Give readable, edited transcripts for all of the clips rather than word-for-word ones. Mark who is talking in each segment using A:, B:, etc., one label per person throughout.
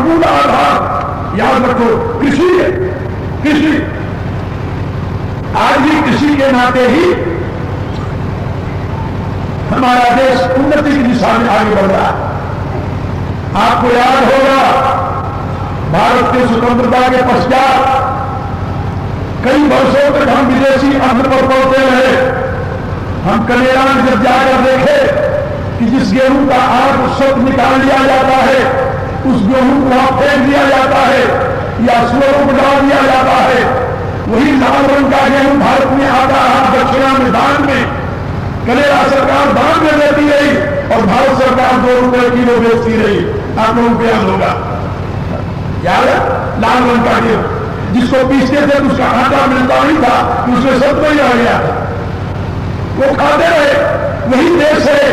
A: मूल आधार याद रखो कृषि है। कृषि आज भी कृषि के नाते ही हमारा देश उन्नति की दिशा में आगे बढ़ रहा है। आपको याद होगा भारत की स्वतंत्रता के पश्चात कई वर्षों तक हम विदेशी अन्न पर पड़ते रहे। हम कनेरा में जब जाकर देखे कि जिस गेहूं का आग उस वक्त निकाल लिया जाता है, उस गेहूं को वहां फेंक दिया जाता है या सुअरों को डाल दिया जाता है, वही लाल रंग का गेहूं भारत में आता है दक्षिणा में दान में। कनेरा सरकार दान में देती रही और भारत सरकार 2 रुपए किलो बेचती रही। आप लोगों को याद होगा, याद है? लाल रंग का गेहूं जिसको पीसते थे उसका आटा मिलता नहीं था, उसमें सब नहीं रह गया था, वो खाते रहे। वही देश है।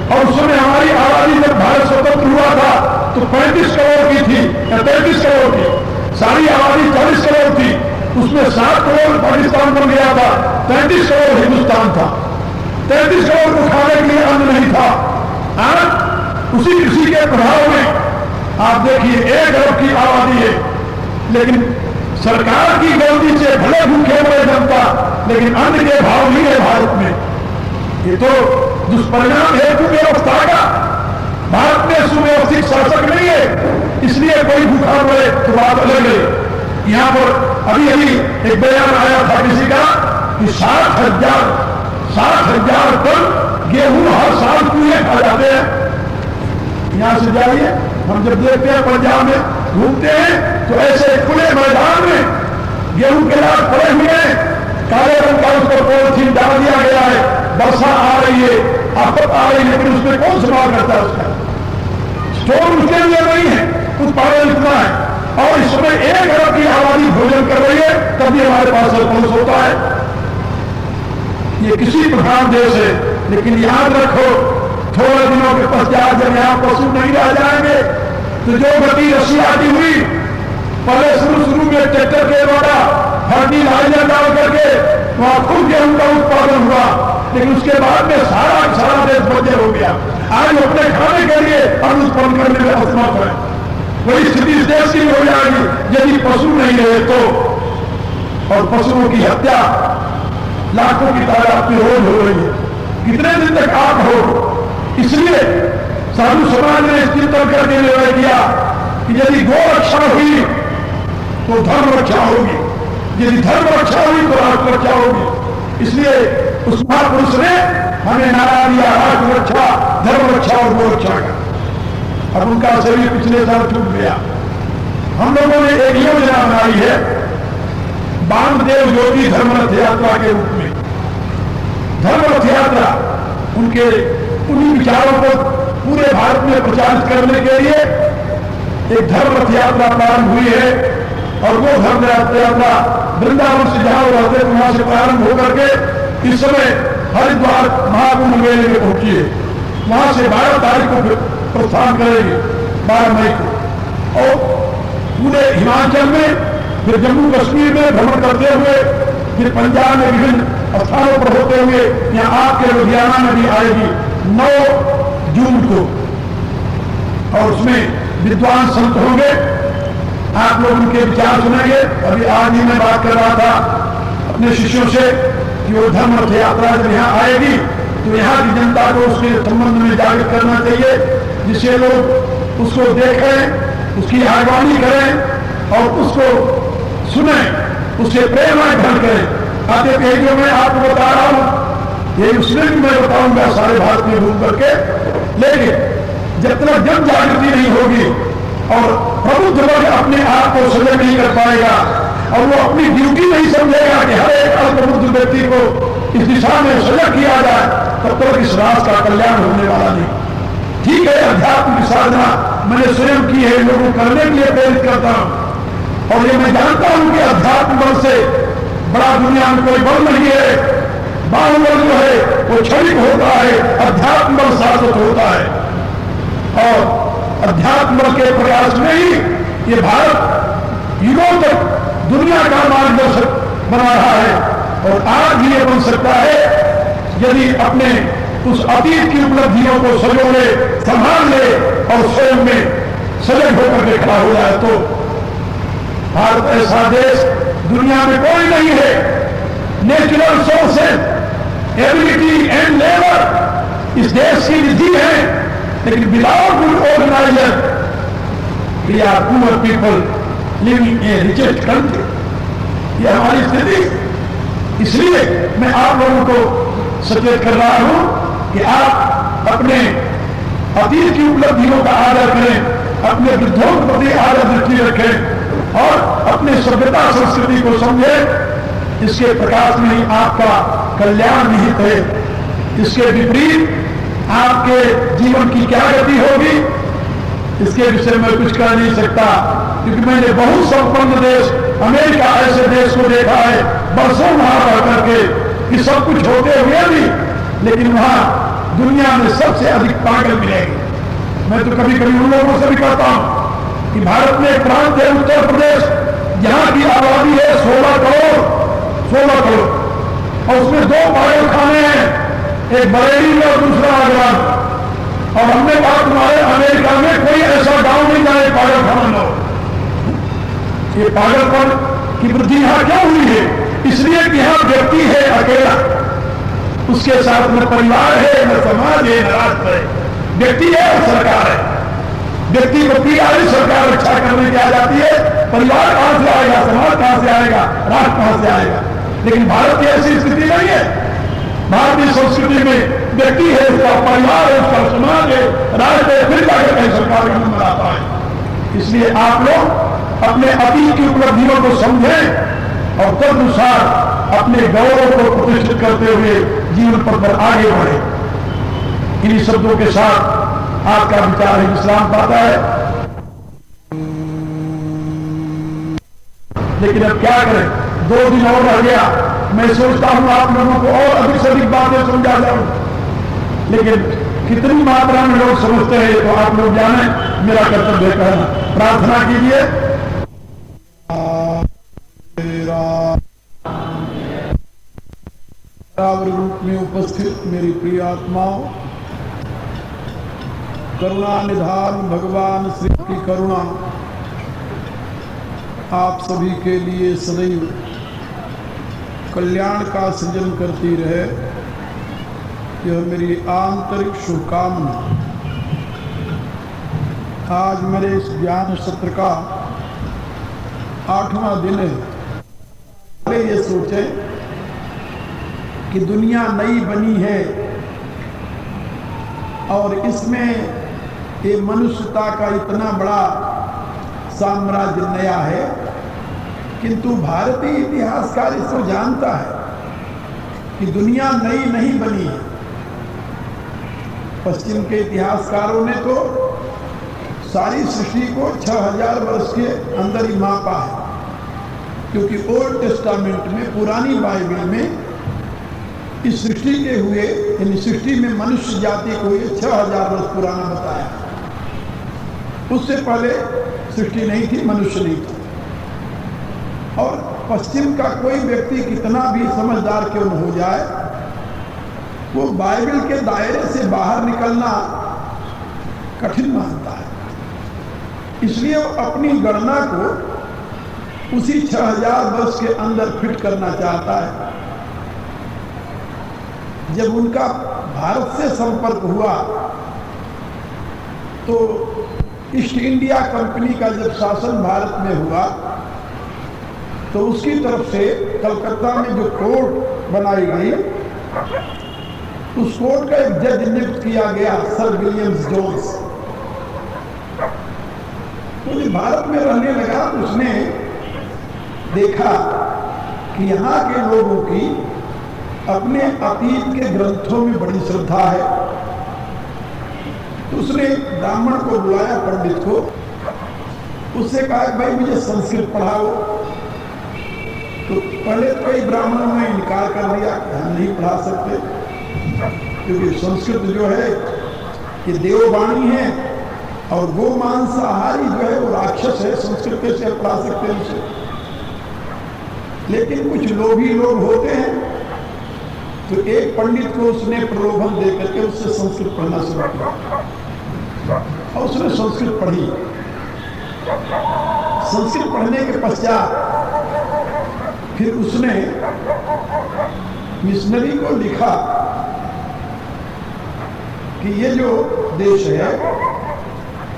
A: और उस समय हमारी आबादी जब भारत स्वतंत्र हुआ था तो 35 करोड़ की थी या 33 करोड़ की। सारी आबादी 40 करोड़ थी, उसमें 7 करोड़ पाकिस्तान बन गया था, 33 करोड़ हिंदुस्तान था। 33 करोड़ को खाने के लिए अन्न नहीं था। आज उसी कृषि के प्रभाव में आप देखिए 1 अरब की आबादी है, लेकिन सरकार की गलती से भले भूखे हुए जनता, लेकिन अन्न के भाव नहीं है भारत में। ये तो दुष्परिणाम है कुव्यवस्था का। भारत में सुव्यवस्थित शासक नहीं है, इसलिए कोई भूखा मरे तो बात अलग है। यहां पर अभी अभी एक बयान आया था किसी का कि 60,000 टन गेहूं हर साल कुएं खा जाते हैं। यहां से जाइए, हम जब देखते हैं पंजाब में घूमते हैं तो ऐसे खुले मैदान में गेहूं के लाख पड़े हुए हैं, काले रंग का उस पर पॉलिथीन डाल दिया गया है। वर्षा आ रही है, आफत आ रही है, लेकिन उसमें कौन संभाल करता है? उसका स्टोर उसके लिए नहीं है, उत्पादन इतना है। और इस समय 1 अरब की आबादी भोजन कर रही है, तभी हमारे पास सरपंच होता है। ये किसी प्रधान देश है। लेकिन याद रखो, थोड़े दिनों के पश्चात जब यहां पशु नहीं रह जाएंगे तो जो गति रशिया की हुई, पहले शुरू में ट्रैक्टर के द्वारा फर्टी लाइया डाल करके वहां खुद गेहूं का उत्पादन हुआ, लेकिन उसके बाद में सारा देश बंजर हो गया। आज अपने खाने के लिए अन्न उत्पन्न करने में असमर्थ है। वही स्थिति इस देश की हो जाएगी यदि पशु नहीं रहे तो। और पशुओं की हत्या लाखों की तादाद में रोज हो रही है। कितने दिन तक आप हो? इसलिए साधु समाज ने चिंतन करके निर्णय किया कि यदि गौ रक्षा हुई तो धर्म रक्षा होगी, यदि धर्म रक्षा हुई तो राष्ट्र रक्षा होगी। इसलिए उस महापुरुष ने हमें नारा दिया राष्ट्र रक्षा, धर्म रक्षा और गौ रक्षा का। अब उनका शरीर पिछले साल छूट गया। हम लोगों ने एक योजना बनाई है वामदेव ज्योति धर्मरथ यात्रा के रूप में। धर्मरथ यात्रा उन्हीं विचारों को पूरे भारत में प्रचारित करने के लिए एक धर्मरथ यात्रा प्रारंभ हुई है। और वो धर्मरथ यात्रा वृंदावन से जहां रहते वहां से प्रारंभ होकर के इस समय हरिद्वार महाकुंभ मेले में पहुंची है। वहां से 12 तारीख को प्रस्थान करेगी, 12 मई को। और पूरे हिमाचल में, फिर जम्मू कश्मीर में भ्रमण करते हुए, फिर पंजाब में विभिन्न स्थानों पर होते हुए यहाँ आपके लुधियाना में भी आएगी 9 जून को। और उसमें विद्वान संत होंगे, आप लोग उनके विचार सुनेंगे। अभी आज ही मैं बात कर रहा था अपने शिष्यों से कि वो धर्मरथ यात्रा जब यहाँ आएगी तो यहाँ की जनता को उसके संबंध में जागृत करना चाहिए, जिससे लोग उसको देखें, उसकी आगवानी करें और उसको सुने, उससे प्रेम ग्रहण करें। आते पेजों में आपको बता रहा हूं, ये उसमें भी मैं बताऊंगा सारे भारत में घूम करके। लेकिन जब तक जन जागृति नहीं होगी और प्रबुद्ध वर्ग अपने आप को सजग नहीं कर पाएगा और वो अपनी ड्यूटी नहीं समझेगा कि हर एक अप्रबुद्ध व्यक्ति को इस दिशा में सजग किया जाए, तब तक इस राष्ट्र का कल्याण होने वाला नहीं। ठीक है, अध्यात्म की साधना मैंने स्वयं की है, लोगों को करने के लिए प्रेरित करता हूं। और ये मैं जानता हूं कि अध्यात्म बल से बड़ा दुनिया में कोई बल नहीं है। बाहुबल जो है वो क्षणिक होता है, अध्यात्म बल शाश्वत होता है। और अध्यात्म बल के प्रयास में ही ये भारत युगों तक दुनिया का मार्गदर्शक बना रहा है। और आज भी ये बन सकता है यदि अपने उस अतीत की उपलब्धियों को संजो ले, संभाल ले और स्वयं में सजग होकर के खड़ा हो जाए तो भारत ऐसा देश दुनिया में कोई नहीं है। Natural sources ability and labour इस देश की निधि है, लेकिन without good organiser we are poor people living a richest country. यह हमारी स्थिति। इसलिए मैं आप लोगों को सचेत कर रहा हूं कि आप अपने अतीत की उपलब्धियों का आदर करें, अपने वृद्धों के प्रति आदर दृष्टि रखें और अपने सभ्यता संस्कृति को समझें। इसके प्रकाश में ही आपका कल्याण निहित है। इसके विपरीत आपके जीवन की क्या गति होगी, इसके विषय में कुछ कह नहीं सकता, क्योंकि मैंने बहुत संपन्न देश अमेरिका ऐसे देश को देखा है बरसों वहां रह करके कि सब कुछ होते हुए भी, लेकिन वहां दुनिया में सबसे अधिक पागल मिलेंगे। मैं तो कभी कभी उन लोगों से भी कहता हूं कि भारत में एक प्रांत है उत्तर प्रदेश, जहां की आबादी है 16 करोड़ और उसमें 2 पागल खाने हैं, एक बरेली में और दूसरा आगरा। और हमने कहा तुम्हारे अमेरिका में कोई ऐसा गांव नहीं जाए पागल खाना लो। ये पागलपन की वृद्धि यहां क्यों हुई है? इसलिए कि यहां व्यक्ति है अकेला, उसके साथ न परिवार है, न समाज है, न राष्ट्र है। व्यक्ति है और सरकार है। व्यक्ति को पीआई सरकार रक्षा करने की आ जाती है, परिवार कहां से आएगा, समाज कहां से आएगा, राष्ट्र कहां से आएगा। लेकिन भारत की ऐसी स्थिति नहीं है। भारतीय संस्कृति में व्यक्ति है, उसका परिवार है, उसका समाज है, राष्ट्र है, फिर जाकर कहीं सरकार का नंबर आता है। इसलिए आप लोग अपने अतीत की उपलब्धियों को समझें और तदनुसार अपने गौरव को प्रतिष्ठित करते हुए जीवन पथ पर आगे बढ़े। इन्हीं शब्दों के साथ आपका विचार है विश्राम पाता है। लेकिन अब क्या करें, 2 दिन और रह गया। मैं सोचता हूं आप लोगों को और अधिक से अधिक बातें समझा जाऊं, लेकिन कितनी मात्रा में लोग समझते हैं तो आप लोग जाने, मेरा कर्तव्य कहना। प्रार्थना कीजिए। रूप में उपस्थित मेरी प्रिय आत्माओं, करुणा निधान भगवान श्री की करुणा आप सभी के लिए सदैव कल्याण का सृजन करती रहे, यह मेरी आंतरिक शुभकामना। आज मेरे इस ज्ञान सत्र का 8वां दिन है। पहले ये सोचे कि दुनिया नई बनी है और इसमें ये मनुष्यता का इतना बड़ा साम्राज्य नया है, किंतु भारतीय इतिहासकार इसको जानता है कि दुनिया नई नहीं बनी है। पश्चिम के इतिहासकारों ने तो सारी सृष्टि को 6000 वर्ष के अंदर ही मापा है, क्योंकि ओल्ड टेस्टामेंट में, पुरानी बाइबल में इस सृष्टि के हुए, इन सृष्टि में मनुष्य जाति को ये 6000 वर्ष पुराना बताया। उससे पहले सृष्टि नहीं थी, मनुष्य नहीं था। और पश्चिम का कोई व्यक्ति कितना भी समझदार क्यों न हो जाए, वो बाइबल के दायरे से बाहर निकलना कठिन मानता है। इसलिए वो अपनी गणना को उसी 6000 वर्ष के अंदर फिट करना चाहता है। जब उनका भारत से संपर्क हुआ तो ईस्ट इंडिया कंपनी का जब शासन भारत में हुआ तो उसकी तरफ से कलकत्ता में जो कोर्ट बनाई गई, उस कोर्ट का एक जज नियुक्त किया गया, सर विलियम्स जोन्स। तो जब भारत में रहने लगा तो उसने देखा कि यहाँ के लोगों की अपने अतीत के ग्रंथों में बड़ी श्रद्धा है। तो उसने ब्राह्मण को बुलाया, पंडित को, उससे कहा कि भाई मुझे संस्कृत पढ़ाओ। तो पहले तो कई ब्राह्मणों ने इनकार कर दिया कि हम नहीं पढ़ा सकते, क्योंकि संस्कृत जो है ये देववाणी है और वो मांसाहारी जो है वो राक्षस है, संस्कृत कैसे पढ़ा सकते हैं उसे। लेकिन कुछ लोभी लोग होते हैं, तो एक पंडित को उसने प्रलोभन देकर के उससे संस्कृत पढ़ना शुरू किया और उसने संस्कृत पढ़ी। संस्कृत पढ़ने के पश्चात फिर उसने मिशनरी को लिखा कि ये जो देश है,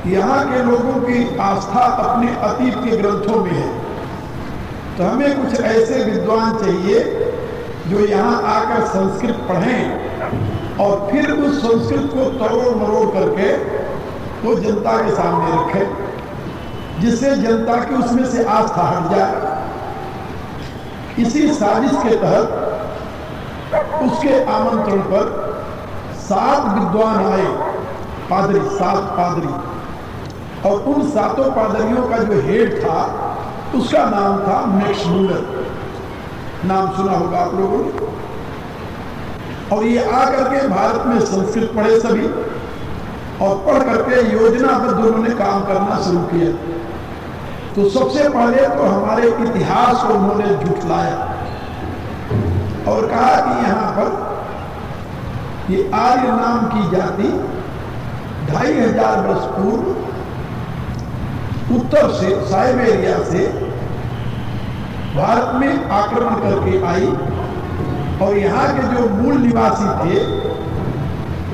A: यहाँ के लोगों की आस्था अपने अतीत के ग्रंथों में है, तो हमें कुछ ऐसे विद्वान चाहिए जो यहाँ आकर संस्कृत पढ़ें और फिर उस संस्कृत को तरोड़ मरोड़ करके वो जनता के सामने रखे, जिससे जनता की उसमें से आस्था हट जाए। इसी साजिश के तहत उसके आमंत्रण पर 7 विद्वान आए, पादरी, 7 पादरी, और उन 7 पादरियों का जो हेड था उसका नाम था मैक्स मूलर। नाम सुना होगा आप लोगों ने। और ये आकर के भारत में संस्कृत पढ़े सभी, और पढ़ करके योजनाबद्ध उन्होंने काम करना शुरू किया। तो सबसे पहले तो हमारे इतिहास को उन्होंने झुठलाया और कहा कि यहाँ पर ये आर्य नाम की जाति 2500 वर्ष पूर्व उत्तर से, साइबेरिया से भारत में आक्रमण करके आई, और यहाँ के जो मूल निवासी थे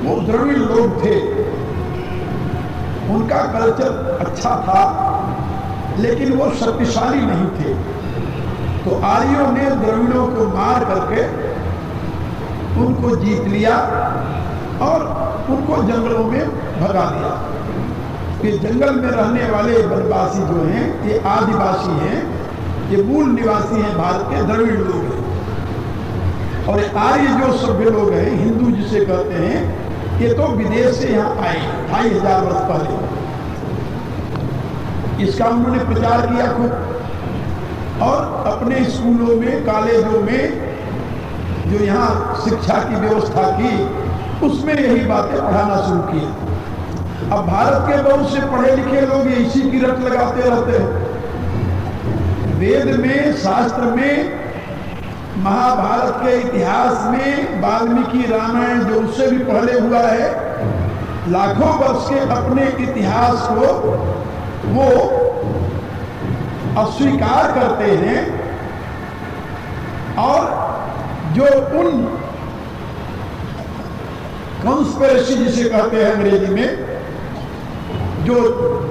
A: वो द्रविड़ लोग थे। उनका कल्चर अच्छा था लेकिन वो शक्तिशाली नहीं थे, तो आर्यों ने द्रविड़ों को मार करके उनको जीत लिया और उनको जंगलों में भगा दिया। ये जंगल में रहने वाले वनवासी जो हैं ये आदिवासी हैं, ये मूल निवासी हैं, भारत के द्रविड़ लोग हैं। और ये आर्य जो सभ्य लोग हैं, हिंदू जिसे कहते हैं, ये तो विदेश से यहाँ आए 2500 वर्ष पहले। इसका उन्होंने प्रचार किया खूब, और अपने स्कूलों में, कॉलेजों में जो यहाँ शिक्षा की व्यवस्था की, उसमें यही बातें पढ़ाना शुरू किया। अब भारत के बहुत से पढ़े लिखे लोग इसी की रट लगाते रहते हैं। वेद में, शास्त्र में, महाभारत के इतिहास में, वाल्मीकि रामायण जो उससे भी पहले हुआ है, लाखों वर्ष के अपने इतिहास को वो अस्वीकार करते हैं, और जो उन कॉन्स्पिरेसी जिसे कहते हैं अंग्रेजी में, जो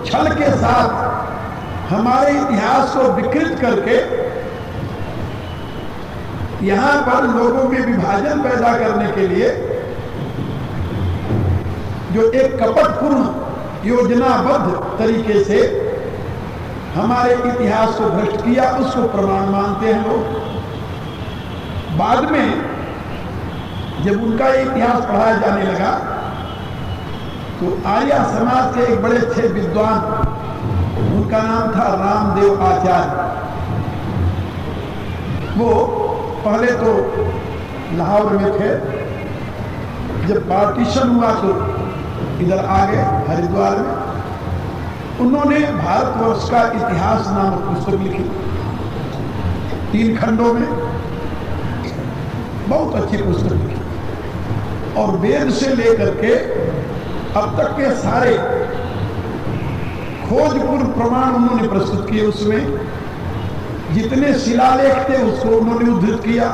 A: छल के साथ हमारे इतिहास को विकृत करके यहां पर लोगों में विभाजन पैदा करने के लिए जो एक कपटपूर्ण योजनाबद्ध तरीके से हमारे इतिहास को भ्रष्ट किया, उसको प्रमाण मानते हैं लोग। बाद में जब उनका इतिहास पढ़ाया जाने लगा तो आर्य समाज के एक बड़े अच्छे विद्वान, उनका नाम था रामदेव आचार्य, वो पहले तो लाहौर में थे, जब पार्टीशन हुआ तो इधर आ गए हरिद्वार में। उन्होंने भारतवर्ष का इतिहास नामक पुस्तक लिखी 3 खंडों में, बहुत अच्छी पुस्तक लिखी, और वेद से लेकर के अब तक के सारे खोजपूर्ण प्रमाण उन्होंने प्रस्तुत किए। उसमें जितने शिलालेख थे उसको उन्होंने उद्धृत किया,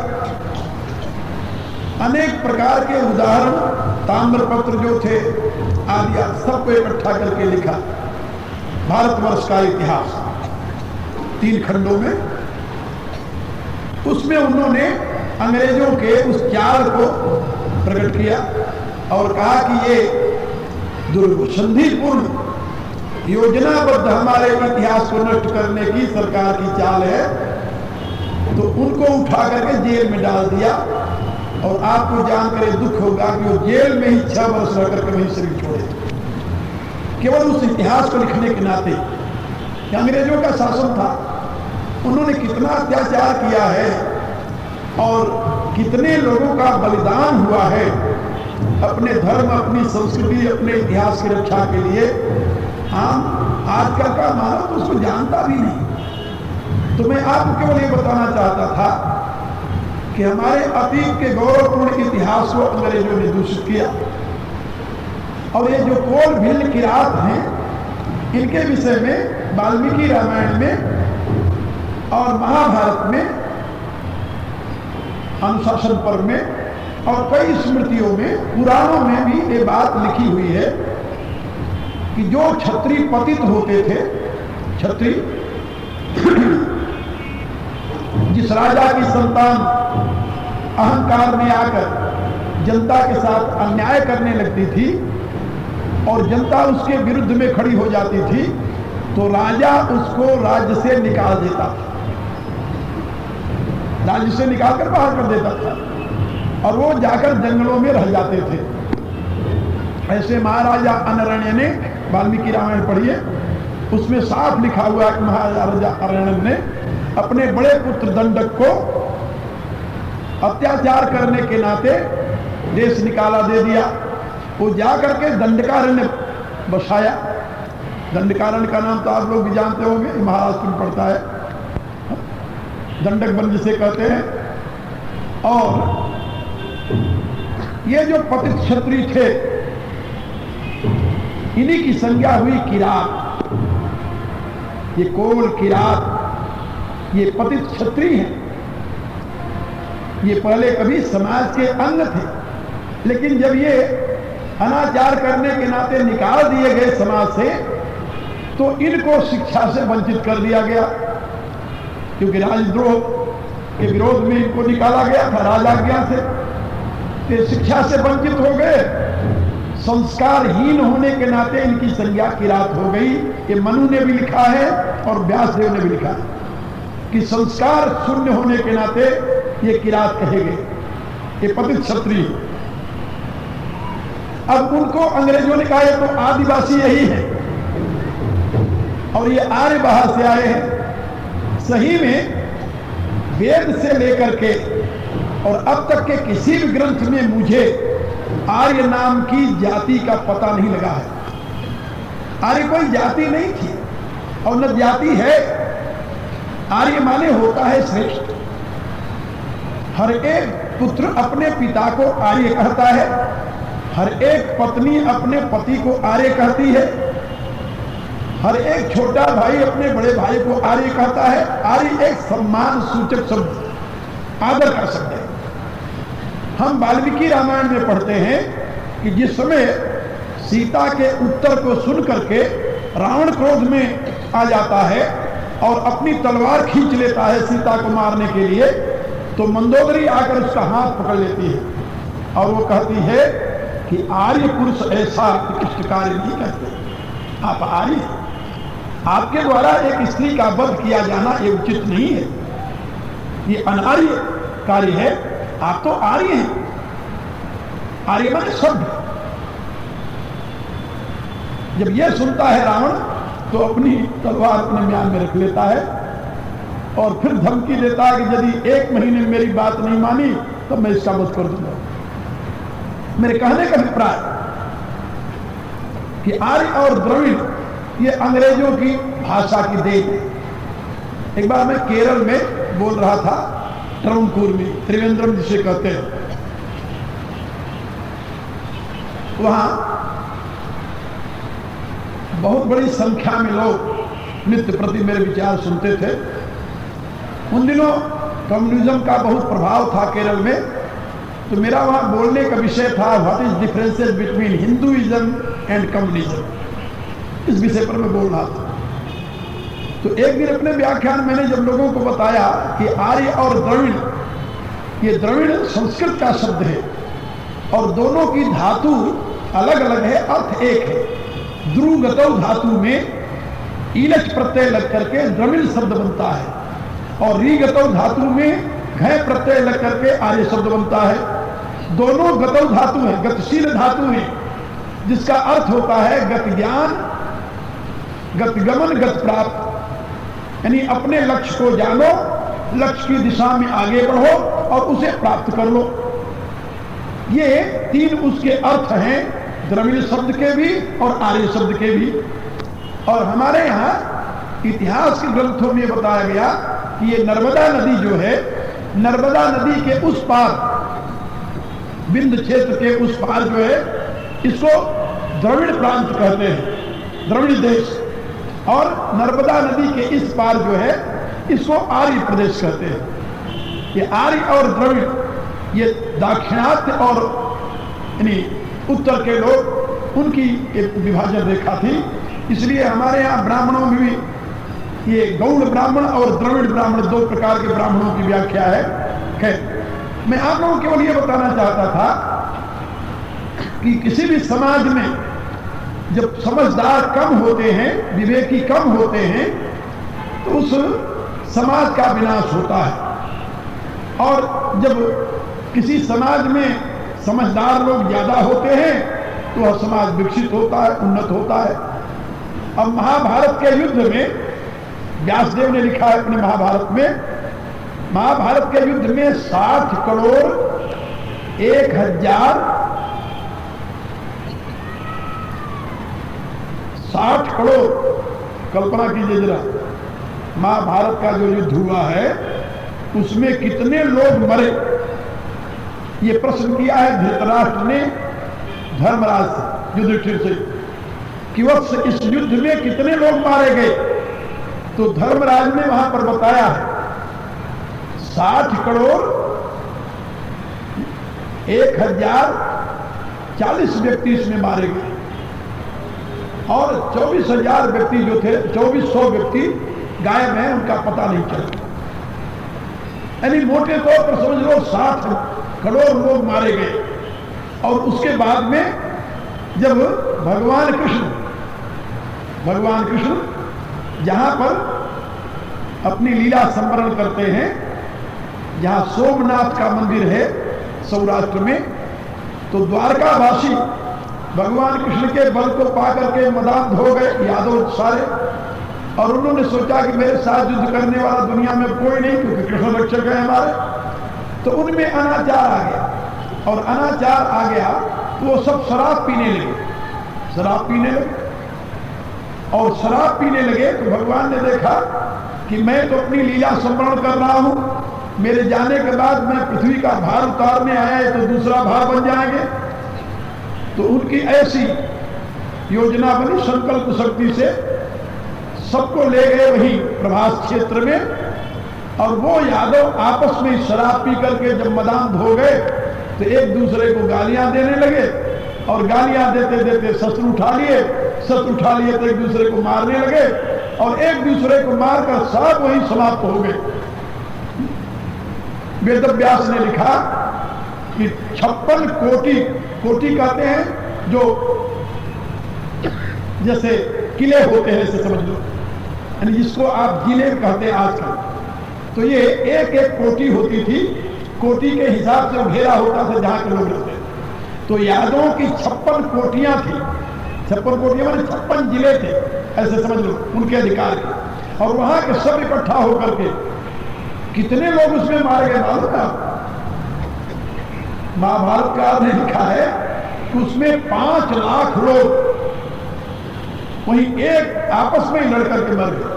A: अनेक प्रकार के उदाहरण, ताम्रपत्र जो थे आदि, सबको इकट्ठा करके लिखा भारतवर्ष का इतिहास 3 खंडों में। उसमें उन्होंने अंग्रेजों के उस चाल को प्रकट किया और कहा कि ये दुर्संधिपूर्ण योजनाबद्ध हमारे इतिहास को नष्ट करने की सरकार की चाल है। तो उनको उठा करके जेल में डाल दिया, और आपको जानकर दुख होगा कि वो जेल में ही 6 वर्ष रहकर के वहीं शरीर छोड़े, केवल उस इतिहास को लिखने के नाते कि अंग्रेजों का शासन था, उन्होंने कितना अत्याचार किया है और कितने लोगों का बलिदान हुआ है अपने धर्म, अपनी संस्कृति, अपने इतिहास की रक्षा के लिए। हम आजकल का मानव तो उसको जानता भी नहीं। तो मैं आपको केवल ये बताना चाहता था कि हमारे अतीत के गौरवपूर्ण इतिहास को अंग्रेजों ने दूषित किया, और ये जो कोल भिल किरात हैं इनके विषय में वाल्मीकि रामायण में और महाभारत में, अनुशासन पर्व में और कई स्मृतियों में, पुराणों में भी ये बात लिखी हुई है कि जो क्षत्रिय पतित होते थे, क्षत्रिय जिस राजा की संतान अहंकार में आकर जनता के साथ अन्याय करने लगती थी और जनता उसके विरुद्ध में खड़ी हो जाती थी, तो राजा उसको राज्य से निकाल देता था, राज्य से निकालकर बाहर कर देता था और वो जाकर जंगलों में रह जाते थे। ऐसे महाराजा अनरण्य ने, वाल्मीकि रामायण पढ़िए, उसमें साफ लिखा हुआ है कि महाराजा अनरण्य ने अपने बड़े पुत्र दंडक को अत्याचार करने के नाते देश निकाला दे दिया। वो जाकर के दंडकारण्य बसाया। दंडकारण्य का नाम तो आप लोग भी जानते होंगे, महाराष्ट्र में पड़ता है, दंडक वन जिसे कहते हैं। और ये जो पतित क्षत्रिय थे, इन्हीं की संज्ञा हुई किरात। ये कोल किरात, ये पतित क्षत्रिय हैं। ये पहले कभी समाज के अंग थे, लेकिन जब ये अनाचार करने के नाते निकाल दिए गए समाज से, तो इनको शिक्षा से वंचित कर दिया गया, क्योंकि राजद्रोह के विरोध में इनको निकाला गया था राजाज्ञा से। तो शिक्षा से वंचित हो गए, संस्कारहीन होने के नाते इनकी संज्ञा किरात हो गई। ये मनु ने भी लिखा है और व्यासदेव ने भी लिखा है कि संस्कार शून्य होने के नाते ये किरात कहे गए, ये पतित क्षत्रिय। अब उनको अंग्रेजों ने कहा ये तो आदिवासी यही है और ये आर्य बाहर से आए हैं। सही में वेद से लेकर के और अब तक के किसी भी ग्रंथ में मुझे आर्य नाम की जाति का पता नहीं लगा है। आर्य कोई जाति नहीं थी और न जाति है। आर्य माने होता है श्रेष्ठ। हर एक पुत्र अपने पिता को आर्य कहता है, हर एक पत्नी अपने पति को आर्य कहती है, हर एक छोटा भाई अपने बड़े भाई को आर्य कहता है। आर्य एक सम्मान सूचक शब्द, आदर का शब्द है। हम वाल्मीकि रामायण में पढ़ते हैं कि जिस समय सीता के उत्तर को सुन करके रावण क्रोध में आ जाता है और अपनी तलवार खींच लेता है सीता को मारने के लिए, तो मंदोदरी आकर उसका हाथ पकड़ लेती है और वो कहती है कि आर्य पुरुष ऐसा उत्कृष्ट कार्य नहीं करते। आप आर्य हैं, आपके द्वारा एक स्त्री का वध किया जाना ये उचित नहीं है, ये अनार्य कार्य है। आप तो आर्य हैं। आर्य माने सभ्य। जब यह सुनता है रावण, तो अपनी तलवार अपने म्यान में रख लेता है और फिर धमकी देता है कि यदि 1 महीने में मेरी बात नहीं मानी तो मैं इसका वध कर दूंगा। मेरे कहने का अभिप्राय कि आर्य और द्रविड़ ये अंग्रेजों की भाषा की देन है। एक बार मैं केरल में बोल रहा था, ट्रवणकूर में, त्रिवेंद्रम जिसे कहते हैं। वहां बहुत बड़ी संख्या में लोग नित्य प्रति मेरे विचार सुनते थे। उन दिनों कम्युनिज्म का बहुत प्रभाव था केरल में, तो मेरा वहां बोलने का विषय था what is differences between Hinduism and communism. इस विषय पर मैं बोल रहा था। तो एक दिन अपने व्याख्यान मैंने जब लोगों को बताया कि आर्य और द्रविड़, ये द्रविड़ संस्कृत का शब्द है और दोनों की धातु अलग अलग है, अर्थ एक है। ध्रुवगतौ धातु में ईलच प्रत्यय लग करके द्रविड़ शब्द बनता है और रीगतौ धातु में घय प्रत्यय लग करके आर्य शब्द बनता है। दोनों गतौ धातु है, गतिशील धातु है, जिसका अर्थ होता है गत ज्ञान, गत गमन, गत प्राप्त। यानी अपने लक्ष्य को जानो, लक्ष्य की दिशा में आगे बढ़ो और उसे प्राप्त कर लो। ये 3 उसके अर्थ हैं, द्रविड़ शब्द के भी और आर्य शब्द के भी। और हमारे यहाँ इतिहास के ग्रंथों में बताया गया कि ये नर्मदा नदी जो है, नर्मदा नदी के उस पार, विंध्य क्षेत्र के उस पार जो है, इसको द्रविड़ प्रांत कहते हैं, द्रविड़ देश। और नर्मदा नदी के इस पार जो है इसको आर्य प्रदेश कहते हैं। ये आर्य और द्रविड़ ये दाक्षिणात्य और यानी उत्तर के लोग उनकी एक विभाजन रेखा थी। इसलिए हमारे यहाँ ब्राह्मणों में भी ये गौड़ ब्राह्मण और द्रविड़ ब्राह्मण दो प्रकार के ब्राह्मणों की व्याख्या है। खैर, मैं आप लोगों को केवल ये बताना चाहता था कि किसी भी समाज में जब समझदार कम होते हैं, विवेकी कम होते हैं, तो उस समाज का विनाश होता है। और जब किसी समाज में समझदार लोग ज्यादा होते हैं तो वह समाज विकसित होता है, उन्नत होता है। अब महाभारत के युद्ध में व्यासदेव ने लिखा है अपने महाभारत में, महाभारत के युद्ध में 60 करोड़ 60 करोड़, कल्पना कीजिए जरा, महाभारत का जो युद्ध हुआ है उसमें कितने लोग मरे। ये प्रश्न किया है धृतराष्ट्र ने धर्मराज से, युधिष्ठिर से, कि वत्स इस युद्ध में कितने लोग मारे गए। तो धर्मराज ने वहां पर बताया है 60 करोड़ 1040 व्यक्ति इसमें मारे गए और 24,000 व्यक्ति जो थे, 2400 व्यक्ति गायब हैं, उनका पता नहीं चला। यानी मोटे तौर पर समझ लो 60 करोड़ लोग मारे गए। और उसके बाद में जब भगवान कृष्ण जहां पर अपनी लीला संवरण करते हैं, जहां सोमनाथ का मंदिर है सौराष्ट्र में, तो द्वारकावासी भगवान कृष्ण के बल को पाकर के मदांध हो गए यादव सारे, और उन्होंने सोचा कि मेरे साथ युद्ध करने वाला दुनिया में कोई नहीं, क्योंकि कृष्ण रक्षक है हमारे। तो उनमें अनाचार आ गया, और अनाचार आ गया तो वो सब शराब पीने लगे, और शराब पीने लगे। तो भगवान ने देखा कि मैं तो अपनी लीला संवरण कर रहा हूं, मेरे जाने के बाद मैं पृथ्वी का भार उतारने आया है तो दूसरा भार बन जाएंगे। तो उनकी ऐसी योजना बनी, संकल्प शक्ति से सबको ले गए वहीं प्रभास क्षेत्र में, और वो यादव आपस में शराब पी करके जब मदांध हो गए तो एक दूसरे को गालियां देने लगे, और गालियां देते देते शस्त्र उठा लिए तो एक दूसरे को मारने लगे, और एक दूसरे को मारकर सब वहीं समाप्त हो गए। वेदव्यास ने लिखा कि 56 कोटि कहते हैं जो जैसे किले होते हैं, ऐसे समझ लो, यानी जिसको आप जिले कहते हैं आजकल। तो ये एक एक कोटि होती थी, कोटि के हिसाब से घेरा होता था जहां के लोग रहते। तो यादवों की 56 कोटियां थी, 56 कोटियां माने 56 जिले थे, ऐसे समझ लो, उनके अधिकार के। और वहां के सब इकट्ठा होकर के कितने लोग उसमें मारे गए मालूम है? महाभारतकार ने लिखा है कि उसमें 5 लाख लोग वहीं एक आपस में ही लड़कर के मर गए,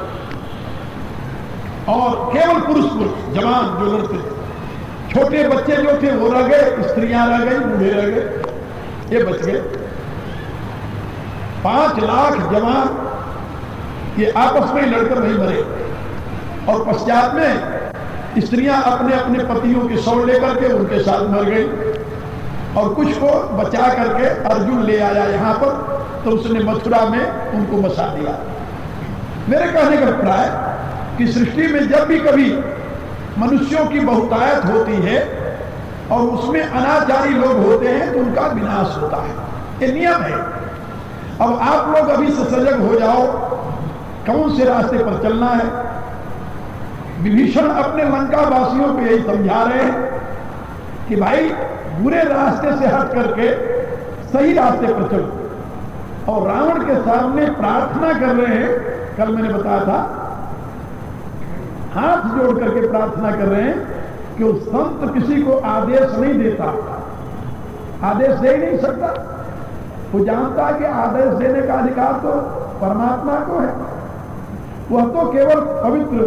A: और केवल पुरुष जवान जो लड़ते थे, छोटे बच्चे जो थे वो रह गए, स्त्रियां रह गई, बूढ़े रह गए, ये बच गए। 5 लाख जवान ये आपस में ही लड़कर नहीं मरे। और पश्चात में स्त्रियां अपने अपने पतियों के शव लेकर के उनके साथ मर गई, और कुछ को बचा करके अर्जुन ले आया यहां पर, तो उसने मथुरा में उनको बसा दिया। मेरे कहने का अभिप्राय कि सृष्टि में जब भी कभी मनुष्यों की बहुतायत होती है और उसमें अनाचारी लोग होते हैं तो उनका विनाश होता है, ये नियम है। अब आप लोग अभी से सजग हो जाओ, कौन से रास्ते पर चलना है। विभीषण अपने लंका वासियों को यही समझा रहे हैं कि भाई बुरे रास्ते से हट करके सही रास्ते पर चलो, और रावण के सामने प्रार्थना कर रहे हैं। कल मैंने बताया था, हाथ जोड़ करके प्रार्थना कर रहे हैं कि वो संत किसी को आदेश नहीं देता, आदेश दे ही नहीं सकता। वो जानता है कि आदेश देने का अधिकार तो परमात्मा को है, वह तो केवल पवित्र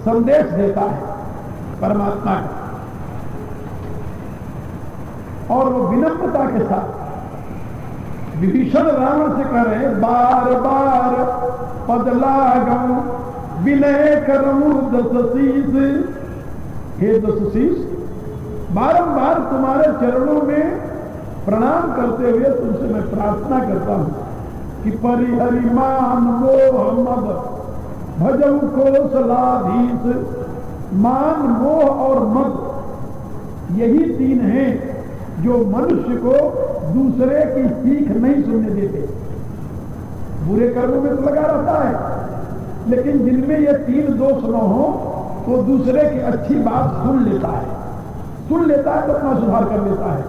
A: संदेश देता है परमात्मा का। और वो विनम्रता के साथ विभीषण रावण से कह रहे बार बार पद लागऊं विनय करऊं दशशीष। हे दशशीष, बारंबार तुम्हारे चरणों में प्रणाम करते हुए तुमसे मैं प्रार्थना करता हूं कि परिहरि मान मोह मद भजऊ कौशलाधीश। मान, मोह और मद यही तीन हैं जो मनुष्य को दूसरे की सीख नहीं सुनने देते। बुरे कर्मों में तो लगा रहता है, लेकिन जिनमें ये तीन दोष न हो वो दूसरे की अच्छी बात सुन लेता है तो अपना सुधार कर लेता है।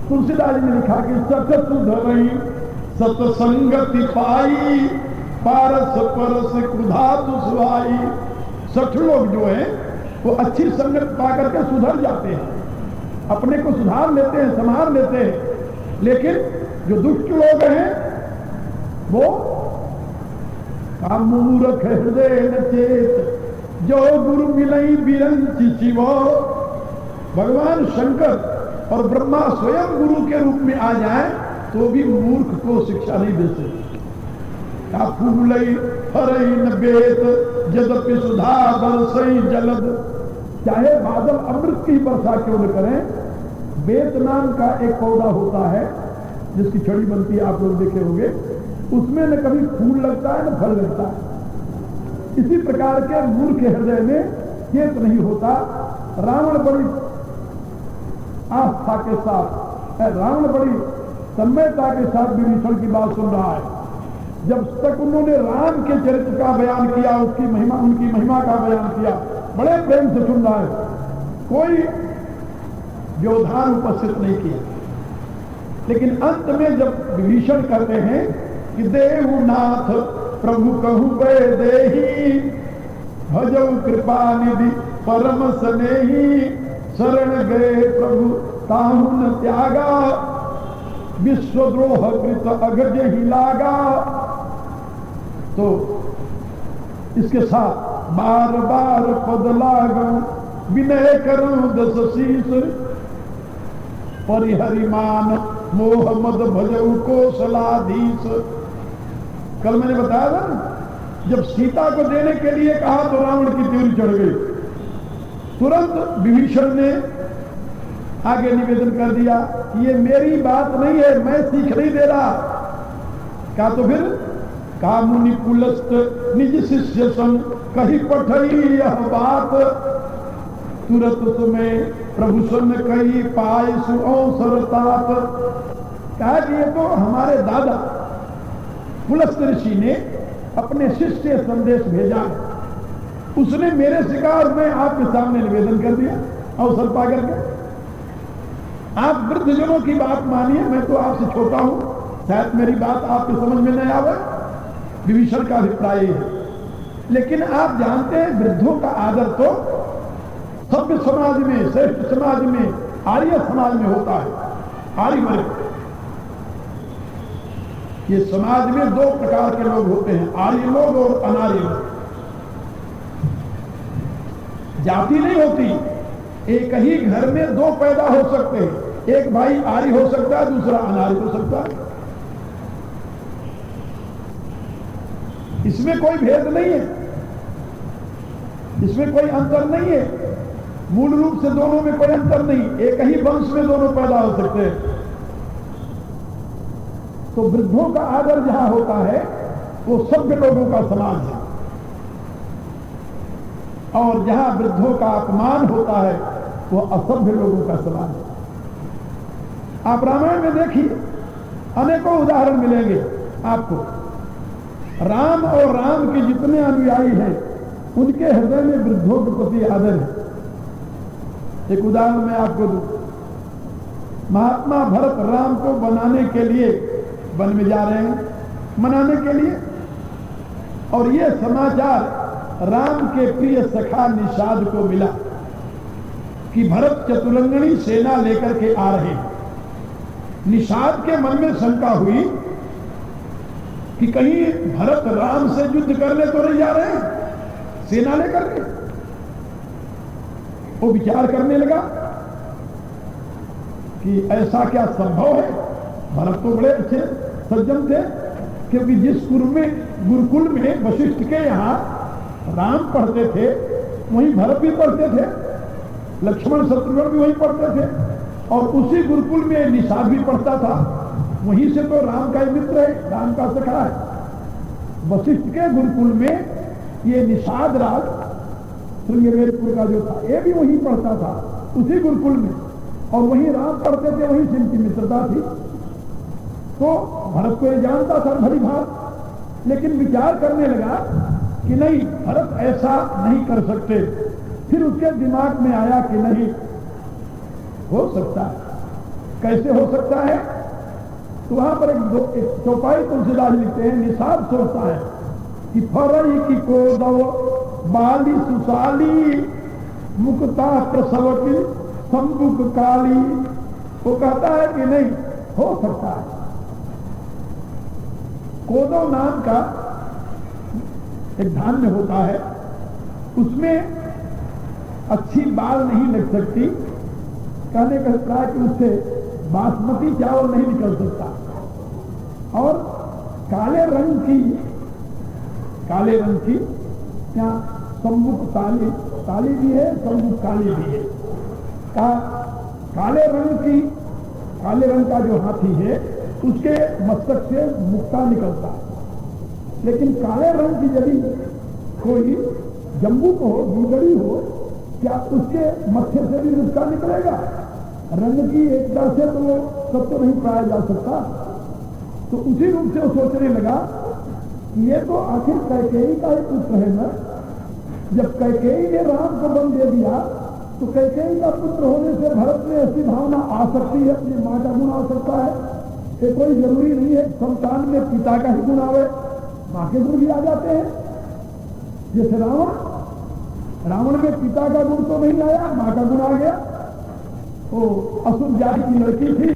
A: तुलसीदास जी ने लिखा कि सत सुधरई सतसंगति पाई पारस परस क्रुधातु सुहाई। 60 लोग जो हैं वो अच्छी संगत पाकर के सुधर जाते हैं, अपने को सुधार लेते हैं, संभाल लेते हैं। लेकिन जो दुष्ट लोग हैं वो कामूरख हृदय न चेत जो गुरु मिलई बिरंची शिव। भगवान शंकर और ब्रह्मा स्वयं गुरु के रूप में आ जाए तो भी मूर्ख को शिक्षा नहीं दे सकते। का फूलई हरई न बेत यद्यपि सुधा बरसई जलद। चाहे बादल अमृत की वर्षा क्यों न करें, बेत नाम का एक पौधा होता है जिसकी छड़ी बनती है, आप लोग देखे होंगे, उसमें न कभी फूल लगता है न फल लगता है। इसी प्रकार के मूर्ख हृदय में चेत नहीं होता। रावण बड़ी आस्था के साथ, रावण बड़ी तन्मयता के साथ विभीषण की बात सुन रहा है। जब तक उन्होंने राम के चरित्र का बयान किया, उसकी महिमा, उनकी महिमा का बयान किया, बड़े प्रेम से सुन रहा है, कोई व्यवधान उपस्थित नहीं किया। लेकिन अंत में जब विभीषण कहते हैं कि देवनाथ प्रभु कहु वे देही भजौ कृपा निधि परम स्नेही शरण गए प्रभु ताहु न त्यागा विश्वद्रोह कृत अगज ही लागा। तो इसके साथ बार बार पद लागूं विनय करूं दशशीष। परिहरिमान मोह मद भजऊ कौशलाधीश। कल मैंने बताया था जब सीता को देने के लिए कहा तो रावण की त्योरी चढ़ गई। तुरंत विभीषण ने आगे निवेदन कर दिया ये मेरी बात नहीं है, मैं सीख नहीं दे रहा। क्या तो फिर का मुनि पुलस्त निज शिष्य संग कही पठई यह बात तुरंत तुम्हें प्रभु सन कही पाए सुअवसर तात। कहा कि ये तो हमारे दादा पुलस्त ऋषि ने अपने शिष्य संदेश भेजा, उसने मेरे शिकार में आपके सामने निवेदन कर दिया अवसर पा करके। आप वृद्धजनों की बात मानिए, मैं तो आपसे छोटा हूं, शायद मेरी बात आपके समझ में नहीं आवे। विभीषण का अभिप्राय है। लेकिन आप जानते हैं वृद्धों का आदर तो सभ्य समाज में, श्रेष्ठ समाज में, आर्य समाज में होता है। आर्य वर्ग, ये समाज में दो प्रकार के लोग होते हैं, आर्य लोग और अनार्य लोग। जाति नहीं होती, एक ही घर में दो पैदा हो सकते हैं, एक भाई आर्य हो सकता है, दूसरा अनार्य हो सकता है। इसमें कोई भेद नहीं है, इसमें कोई अंतर नहीं है। मूल रूप से दोनों में कोई अंतर नहीं, एक ही वंश में दोनों पैदा हो सकते हैं। तो वृद्धों का आदर जहां होता है वो सभ्य लोगों का समाज है, और जहां वृद्धों का अपमान होता है वो असभ्य लोगों का समाज है। आप रामायण में देखिए, अनेकों उदाहरण मिलेंगे आपको। राम और राम के जितने अनुयायी हैं उनके हृदय में वृद्धों के प्रति आदर है। एक उदाहरण मैं आपको दूं। महात्मा भरत राम को बनाने के लिए वन में जा रहे हैं, मनाने के लिए, और यह समाचार राम के प्रिय सखा निषाद को मिला कि भरत चतुरंगनी सेना लेकर के आ रहे हैं। निषाद के मन में शंका हुई कि कहीं भरत राम से युद्ध करने तो नहीं जा रहे हैं सेना लेकर के। वो विचार करने लगा कि ऐसा क्या संभव है, भरत तो बड़े अच्छे सज्जन थे, क्योंकि जिस गुरुकुल में वशिष्ठ के यहाँ राम पढ़ते थे वहीं भरत भी पढ़ते थे, लक्ष्मण शत्रुघ्न भी वहीं पढ़ते थे, और उसी गुरुकुल में निषाद भी पढ़ता था। वहीं से तो राम का मित्र है, राम का सखा है। वशिष्ठ के गुरुकुल में ये निषाद राज श्रृंगेरपुर का जो था ये भी वहीं पढ़ता था, उसी गुरुकुल में, और वहीं राम पढ़ते थे, वहीं से इनकी मित्रता थी। तो भरत को ये जानता था भली भात, लेकिन विचार करने लगा कि नहीं, भरत ऐसा नहीं कर सकते। फिर उसके दिमाग में आया कि नहीं, हो सकता है। कैसे हो सकता है? तो वहां पर एक चौपाई तुलसीदास लिखते हैं, निषाद सोचता है कि फरई की को दो बाली सुशाली मुक्ता प्रसव की संबुक काली। वो कहता है कि नहीं, हो सकता है। कोदो नाम का एक धान्य होता है, उसमें अच्छी बाल नहीं लग सकती। कहने का अभिप्राय कि उससे बासमती चावल नहीं निकल सकता, और काले रंग की क्या सम्मुख काली भी है, सम्मुख काली भी है। काले रंग का जो हाथी है उसके मस्तक से मुक्ता निकलता है, लेकिन काले रंग की यदि कोई जम्बू हो, गुदड़ी हो, क्या उसके मत्थे से भी मुक्ता निकलेगा? रंग की एकता से तो वो सब तो नहीं पाया जा सकता। तो उसी रूप से वो सोचने लगा कि ये तो आखिर कैकेयी का ही पुत्र है ना। जब कैकेयी ने राम को वन दे दिया तो कैकेयी का पुत्र होने से भरत में ऐसी भावना आ सकती है, अपनी मां का गुण आ सकता है। ये कोई जरूरी नहीं है संतान में पिता का ही गुण आवे, मां के गुण भी आ जाते हैं। जैसे रावण में पिता का गुण तो नहीं आया, मां का गुण आ गया। वो असुर जाति की लड़की थी,